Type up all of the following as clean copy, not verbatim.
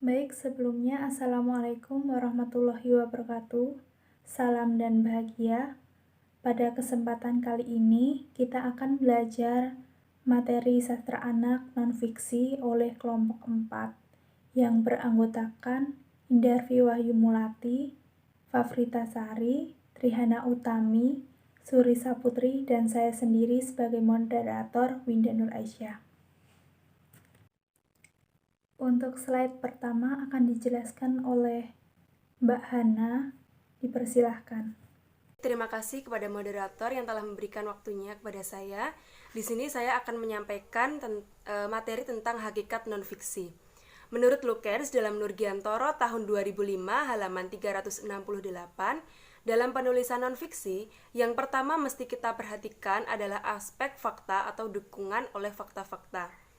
Baik, sebelumnya Assalamualaikum warahmatullahi wabarakatuh. Salam dan bahagia. Pada kesempatan kali ini, kita akan belajar materi sastra anak non-fiksi oleh kelompok 4 yang beranggotakan Indarvi Wahyu Mulati, Fafrita Sari, Trihana Utami, Suri Saputri, dan saya sendiri sebagai moderator Winda Nur Aisyah. Untuk slide pertama akan dijelaskan oleh Mbak Hana. Dipersilahkan. Terima kasih kepada moderator yang telah memberikan waktunya kepada saya. Di sini saya akan menyampaikan materi tentang hakikat non-fiksi. Menurut Luckers dalam Nurgiantoro tahun 2005 halaman 368, dalam penulisan non-fiksi, yang pertama mesti kita perhatikan adalah aspek fakta atau dukungan oleh fakta-fakta.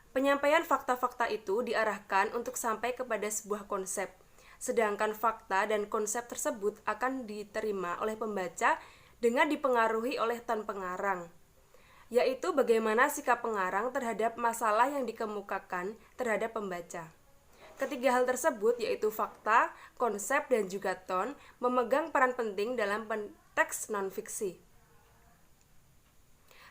Penyampaian fakta-fakta itu diarahkan untuk sampai kepada sebuah konsep, sedangkan fakta dan konsep tersebut akan diterima oleh pembaca dengan dipengaruhi oleh ton pengarang, yaitu bagaimana sikap pengarang terhadap masalah yang dikemukakan terhadap pembaca. Ketiga hal tersebut, yaitu fakta, konsep, dan juga ton, memegang peran penting dalam teks non-fiksi.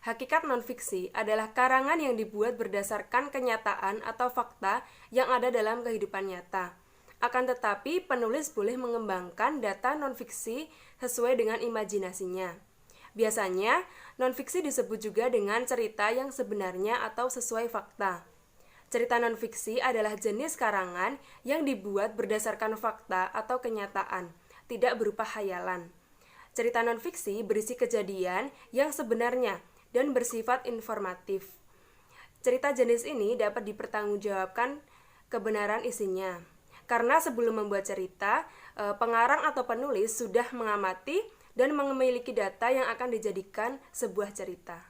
Hakikat non-fiksi adalah karangan yang dibuat berdasarkan kenyataan atau fakta yang ada dalam kehidupan nyata. Akan tetapi, penulis boleh mengembangkan data non-fiksi sesuai dengan imajinasinya. Biasanya, non-fiksi disebut juga dengan cerita yang sebenarnya atau sesuai fakta. Cerita non-fiksi adalah jenis karangan yang dibuat berdasarkan fakta atau kenyataan, tidak berupa hayalan. Cerita non-fiksi berisi kejadian yang sebenarnya dan bersifat informatif. Cerita jenis ini dapat dipertanggungjawabkan kebenaran isinya. Karena sebelum membuat cerita, pengarang atau penulis sudah mengamati dan memiliki data yang akan dijadikan sebuah cerita.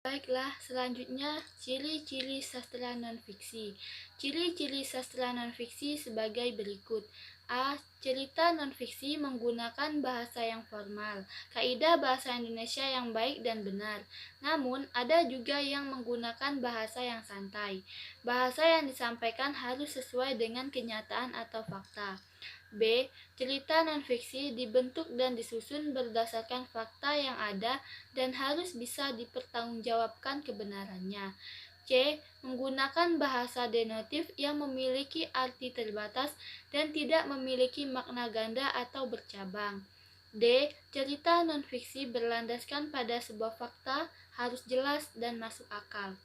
Baiklah, selanjutnya ciri-ciri sastra non-fiksi. Ciri-ciri sastra non-fiksi sebagai berikut. A. Cerita non-fiksi menggunakan bahasa yang formal, kaidah bahasa Indonesia yang baik dan benar. Namun, ada juga yang menggunakan bahasa yang santai. Bahasa yang disampaikan harus sesuai dengan kenyataan atau fakta. B. Cerita non-fiksi dibentuk dan disusun berdasarkan fakta yang ada dan harus bisa dipertanggungjawabkan kebenarannya. C. Menggunakan bahasa denotif yang memiliki arti terbatas dan tidak memiliki makna ganda atau bercabang. D. Cerita non-fiksi berlandaskan pada sebuah fakta, harus jelas dan masuk akal.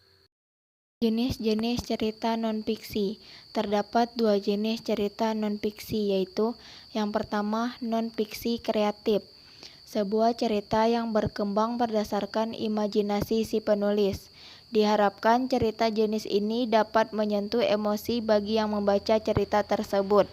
Jenis-jenis cerita non-fiksi. Terdapat dua jenis cerita non-fiksi, yaitu yang pertama non-fiksi kreatif. Sebuah cerita yang berkembang berdasarkan imajinasi si penulis. Diharapkan cerita jenis ini dapat menyentuh emosi bagi yang membaca cerita tersebut.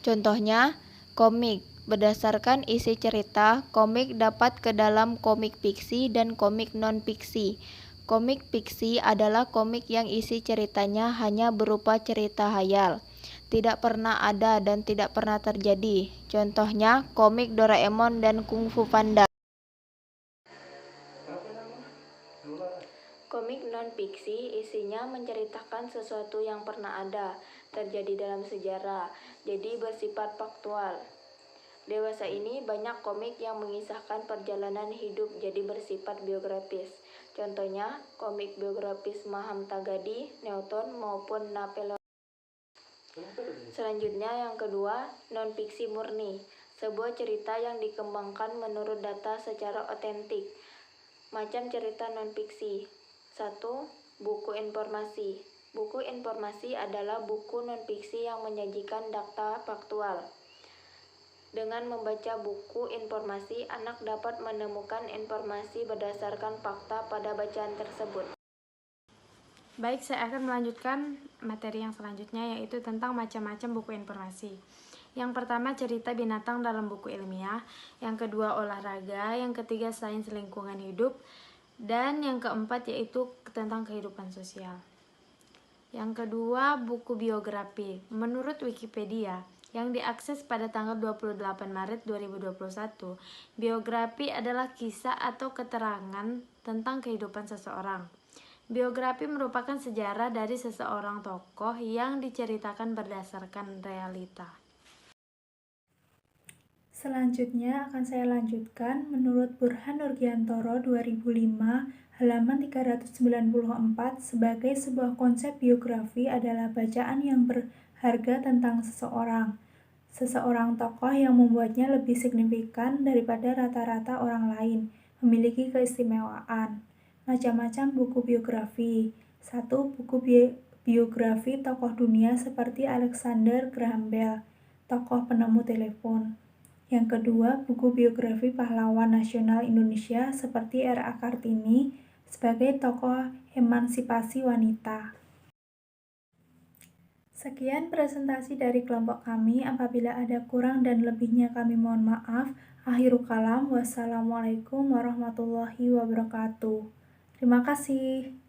Contohnya, komik. Berdasarkan isi cerita, komik dapat ke dalam komik fiksi dan komik non-fiksi. Komik fiksi adalah komik yang isi ceritanya hanya berupa cerita hayal, tidak pernah ada dan tidak pernah terjadi. Contohnya, komik Doraemon dan Kung Fu Panda. Komik non-fiksi isinya menceritakan sesuatu yang pernah ada, terjadi dalam sejarah, jadi bersifat faktual. Dewasa ini banyak komik yang mengisahkan perjalanan hidup jadi bersifat biografis. Contohnya, komik biografis Mahatma Gandhi, Newton, maupun Napoleon. Selanjutnya yang kedua, non-fiksi murni. Sebuah cerita yang dikembangkan menurut data secara otentik. Macam cerita non-fiksi. 1. Buku informasi. Buku informasi adalah buku non-fiksi yang menyajikan data faktual. Dengan membaca buku informasi, anak dapat menemukan informasi berdasarkan fakta pada bacaan tersebut. Baik, saya akan melanjutkan materi yang selanjutnya, yaitu tentang macam-macam buku informasi. Yang pertama, cerita binatang dalam buku ilmiah. Yang kedua, olahraga. Yang ketiga, sains lingkungan hidup. Dan yang keempat, yaitu tentang kehidupan sosial. Yang kedua, buku biografi. Menurut Wikipedia, yang diakses pada tanggal 28 Maret 2021, biografi adalah kisah atau keterangan tentang kehidupan seseorang. Biografi merupakan sejarah dari seseorang tokoh yang diceritakan berdasarkan realita. Selanjutnya akan saya lanjutkan menurut Burhan Nurgiantoro 2005 halaman 394 sebagai sebuah konsep biografi adalah bacaan yang berharga tentang seseorang tokoh yang membuatnya lebih signifikan daripada rata-rata orang lain, memiliki keistimewaan. Macam-macam buku biografi. 1. Buku biografi tokoh dunia seperti Alexander Graham Bell, tokoh penemu telepon. Yang kedua, buku biografi pahlawan nasional Indonesia seperti R.A. Kartini sebagai tokoh emansipasi wanita. Sekian presentasi dari kelompok kami. Apabila ada kurang dan lebihnya kami mohon maaf. Akhirul kalam. Wassalamualaikum warahmatullahi wabarakatuh. Terima kasih.